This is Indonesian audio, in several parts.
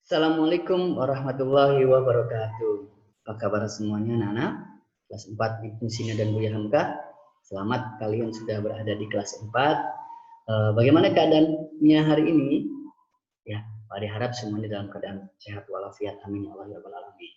Assalamualaikum warahmatullahi wabarakatuh. Apa kabar semuanya anak-anak? Kelas 4 Ibu Sina dan Buya Hamka. Selamat kalian sudah berada di kelas 4. Bagaimana keadaannya hari ini? Ya, Pak Ade harap semuanya dalam keadaan sehat walafiat. Amin ya Allah ya rabbal alamin.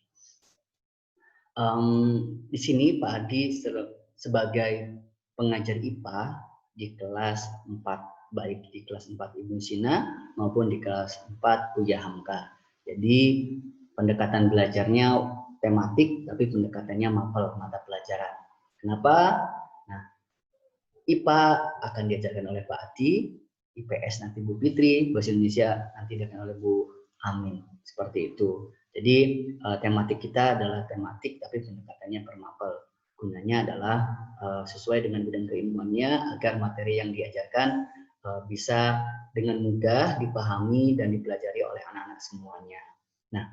Di sini Pak Adi sebagai pengajar IPA di kelas 4, baik di kelas 4 Ibu Sina maupun di kelas 4 Buya Hamka. Jadi pendekatan belajarnya tematik, tapi pendekatannya mapel mata pelajaran. Kenapa? Nah, IPA akan diajarkan oleh Pak Adi, IPS nanti Bu Fitri, Bahasa Indonesia nanti diajarkan oleh Bu Amin. Seperti itu. Jadi tematik kita adalah tematik, tapi pendekatannya per mapel. Gunanya adalah sesuai dengan bidang keilmuannya agar materi yang diajarkan bisa dengan mudah dipahami dan dipelajari oleh anak-anak semuanya. Nah,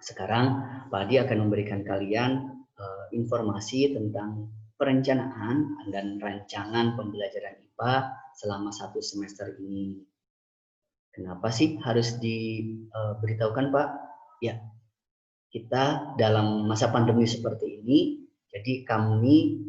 sekarang Pak Adi akan memberikan kalian informasi tentang perencanaan dan rancangan pembelajaran IPA selama 1 semester ini. Kenapa sih harus diberitahukan, Pak? Ya, kita dalam masa pandemi seperti ini, jadi kami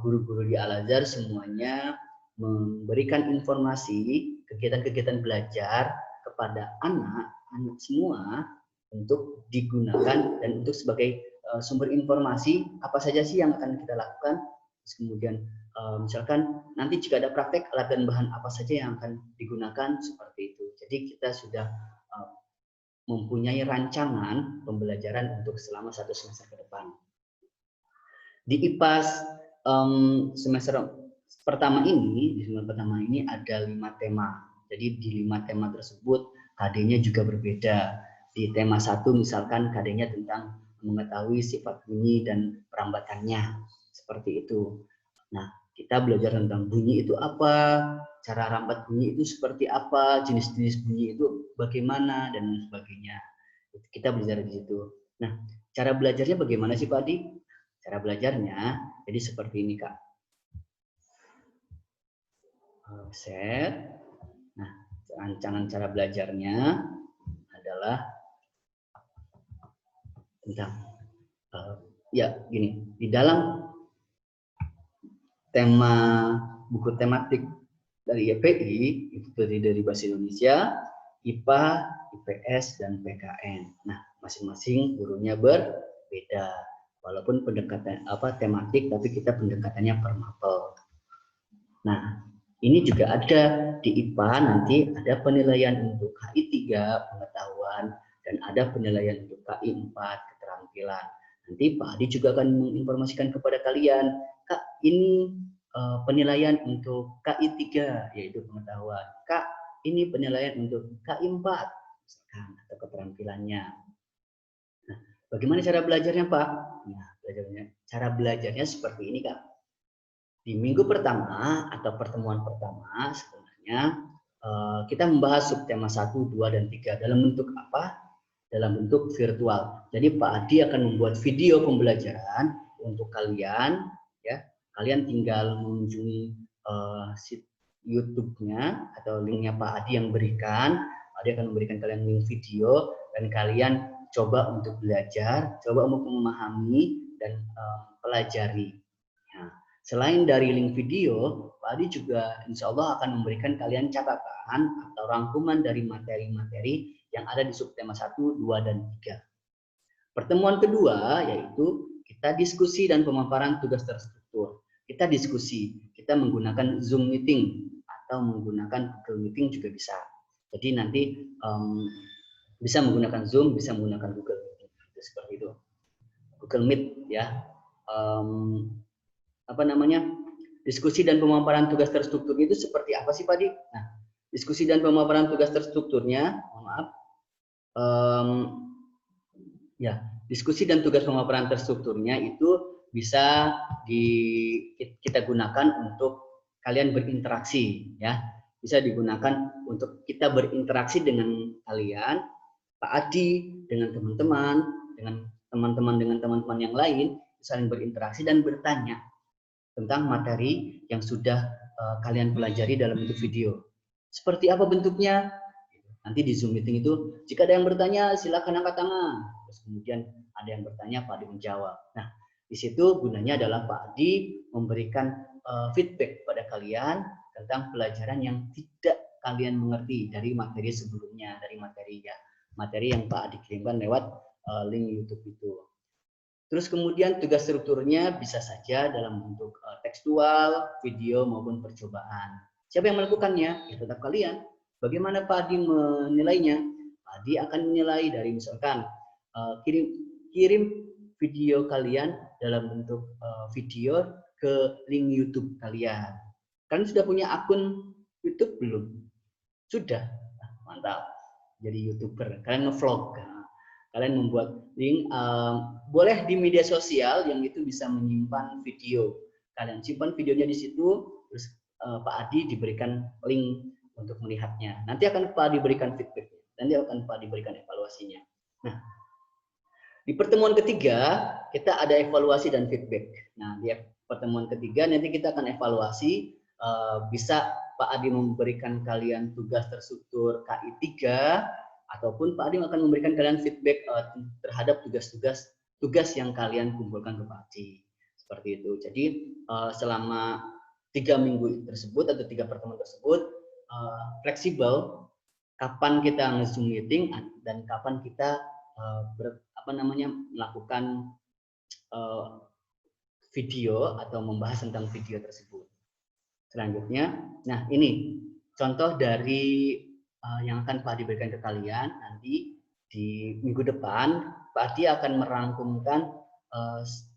guru-guru di Al-Azhar semuanya memberikan informasi kegiatan-kegiatan belajar kepada anak-anak semua untuk digunakan dan untuk sebagai sumber informasi apa saja sih yang akan kita lakukan. Terus kemudian misalkan nanti jika ada praktek alat dan bahan apa saja yang akan digunakan seperti itu. Jadi kita sudah mempunyai rancangan pembelajaran untuk selama 1 semester ke depan. Di IPA semester pertama ini ada 5 tema. Jadi di 5 tema tersebut KD-nya juga berbeda. Di tema 1 misalkan KD-nya tentang mengetahui sifat bunyi dan perambatannya. Seperti itu. Nah, kita belajar tentang bunyi itu apa, cara rambat bunyi itu seperti apa, jenis-jenis bunyi itu bagaimana, dan sebagainya. Kita belajar di situ. Nah, cara belajarnya bagaimana sih Pak Adi? Cara belajarnya, jadi seperti ini Kak. Set. Nah, rancangan cara belajarnya adalah tentang ya gini, di dalam tema buku tematik dari YPI itu dari Bahasa Indonesia, IPA, IPS, dan PKN. Nah, masing-masing gurunya berbeda. Walaupun pendekatan tematik, tapi kita pendekatannya per mapel. Nah, ini juga ada di IPA nanti ada penilaian untuk KI 3 pengetahuan dan ada penilaian untuk KI 4 keterampilan. Nanti Pak Adi juga akan menginformasikan kepada kalian, Kak, ini penilaian untuk KI 3 yaitu pengetahuan. Kak, ini penilaian untuk KI 4 misalkan atau keterampilannya. Nah, bagaimana cara belajarnya, Pak? Nah, cara belajarnya seperti ini, Kak. Di minggu pertama atau pertemuan pertama sebenarnya kita membahas subtema 1, 2, dan 3 dalam bentuk apa? Dalam bentuk virtual. Jadi Pak Adi akan membuat video pembelajaran untuk kalian, ya. Kalian tinggal mengunjungi YouTube-nya atau linknya Pak Adi yang berikan. Pak Adi akan memberikan kalian link video dan kalian coba untuk belajar, coba untuk memahami dan pelajari. Nah, selain dari link video, Pak Adi juga insya Allah akan memberikan kalian catatan atau rangkuman dari materi-materi yang ada di subtema 1, 2, dan 3. Pertemuan kedua yaitu kita diskusi dan pemaparan tugas terstruktur. Kita diskusi, kita menggunakan Zoom meeting atau menggunakan Google Meeting juga bisa. Jadi nanti bisa menggunakan Zoom, bisa menggunakan Google Meeting. Seperti itu. Google Meet ya. Diskusi dan pemaparan tugas terstruktur itu seperti apa sih Pak Adi? Nah, diskusi dan pemaparan tugas terstrukturnya, diskusi dan tugas pemaparan terstrukturnya itu bisa kita gunakan untuk kalian berinteraksi, ya. Bisa digunakan untuk kita berinteraksi dengan kalian, Pak Adi, dengan teman-teman yang lain, saling berinteraksi dan bertanya tentang materi yang sudah kalian pelajari dalam bentuk video. Seperti apa bentuknya? Nanti di Zoom meeting itu, jika ada yang bertanya, silakan angkat tangan. Terus kemudian ada yang bertanya, Pak Adi menjawab. Nah, di situ gunanya adalah Pak Adi memberikan feedback pada kalian tentang pelajaran yang tidak kalian mengerti dari materi sebelumnya, dari materi yang Pak Adi kirimkan lewat link YouTube itu. Terus kemudian tugas strukturnya bisa saja dalam bentuk tekstual, video maupun percobaan. Siapa yang melakukannya? Ya tetap kalian. Bagaimana Pak Adi menilainya? Pak Adi akan menilai dari misalkan kirim video kalian dalam bentuk video ke link YouTube kalian. Kalian sudah punya akun YouTube belum? Sudah. Mantap. Jadi YouTuber. Kalian nge-vlog. Kalian membuat link, boleh di media sosial yang itu bisa menyimpan video. Kalian simpan videonya di situ, terus Pak Adi diberikan link untuk melihatnya. Nanti akan Pak Adi berikan feedback. Nanti akan Pak Adi berikan evaluasinya. Nah, di pertemuan ketiga kita ada evaluasi dan feedback. Nah, di pertemuan ketiga nanti kita akan evaluasi. Bisa Pak Adi memberikan kalian tugas terstruktur KI 3, ataupun Pak Adi akan memberikan kalian feedback terhadap tugas yang kalian kumpulkan ke Pak Adi. Seperti itu. Jadi selama 3 minggu tersebut atau 3 pertemuan tersebut fleksibel kapan kita nge-Zoom meeting dan kapan kita melakukan video atau membahas tentang video tersebut. Selanjutnya, nah ini contoh dari yang akan Pak Adi berikan ke kalian. Nanti di minggu depan Pak Adi akan merangkumkan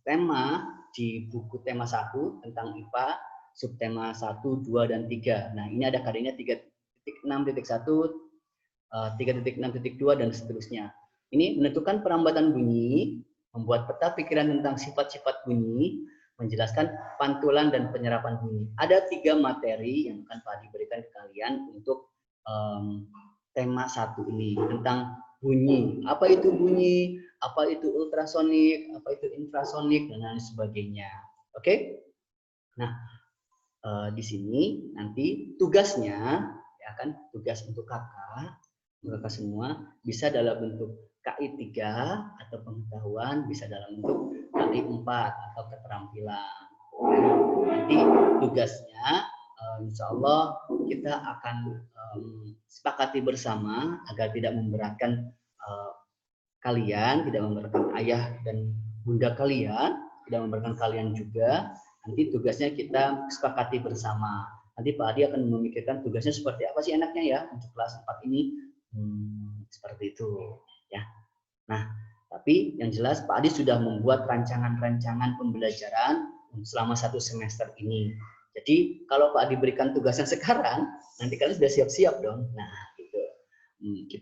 tema di buku tema 1 tentang IPA, subtema 1, 2, dan 3. Nah, ini ada kadarnya 3.6.1, 3.6.2, dan seterusnya. Ini menentukan perambatan bunyi, membuat peta pikiran tentang sifat-sifat bunyi, menjelaskan pantulan dan penyerapan bunyi. Ada 3 materi yang akan Pak Adi berikan ke kalian untuk tema 1 ini tentang bunyi. Apa itu bunyi? Apa itu ultrasonik? Apa itu infrasonik? Dan lain sebagainya. Oke? Nah, di sini nanti tugasnya ya kan, tugas untuk kakak semua bisa dalam bentuk KI 3 atau pengetahuan, bisa dalam bentuk KI 4 atau keterampilan. Nanti tugasnya insya Allah kita akan sepakati bersama agar tidak memberatkan kalian, tidak memberatkan ayah dan bunda kalian, tidak memberatkan kalian juga. Nanti tugasnya kita sepakati bersama. Nanti Pak Adi akan memikirkan tugasnya seperti apa sih enaknya ya untuk kelas 4 ini. Seperti itu ya. Nah, tapi yang jelas Pak Adi sudah membuat rancangan-rancangan pembelajaran selama 1 semester ini. Jadi kalau Pak Adi berikan tugasnya sekarang, nanti kalian sudah siap-siap dong. Nah, gitu.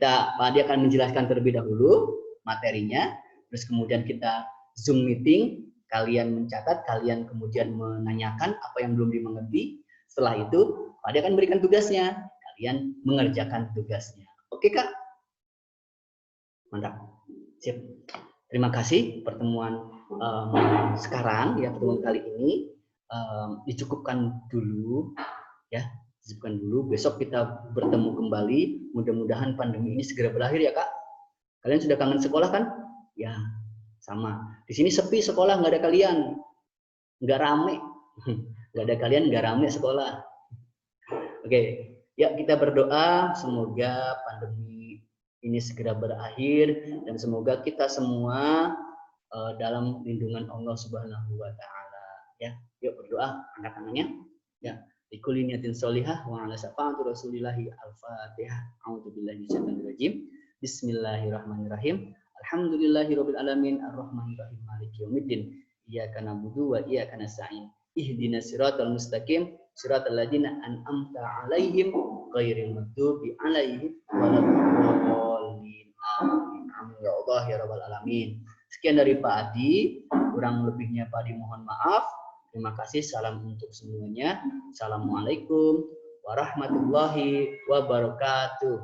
Pak Adi akan menjelaskan terlebih dahulu materinya, terus kemudian kita Zoom meeting, kalian mencatat, kalian kemudian menanyakan apa yang belum dimengerti. Setelah itu, Pak Adi akan berikan tugasnya, kalian mengerjakan tugasnya. Oke, Kak? Mantap. Sip. Terima kasih pertemuan sekarang ya, pertemuan kali ini dicukupkan dulu ya, dicukupkan dulu. Besok kita bertemu kembali. Mudah-mudahan pandemi ini segera berakhir ya, Kak. Kalian sudah kangen sekolah kan? Ya, sama. Di sini sepi sekolah, nggak ada kalian, nggak rame, nggak ada kalian, nggak rame sekolah. Oke, ya kita berdoa semoga pandemi ini segera berakhir dan semoga kita semua dalam lindungan Allah Subhanahu wa taala ya. Yuk berdoa, angkat tangannya. Ya, likulli niyatin sholihah wa ala syafa'ati Rasulillahi al-Fatihah. A'udzubillahi minasyaitonir rajim. Bismillahirrahmanirrahim. Alhamdulillahirabbil alamin arrahmanirrahim maliki yaumiddin. Iyyaka na'budu wa iyyaka nasta'in. Ihdinas siratal mustaqim siratal ladzina an'amta 'alaihim ghairil maghdubi 'alaihim waladdallin. Amin ya Allah ya rabbal alamin. Sekian dari Pak Adi, kurang lebihnya Pak Adi mohon maaf. Terima kasih, salam untuk semuanya. Assalamualaikum warahmatullahi wabarakatuh.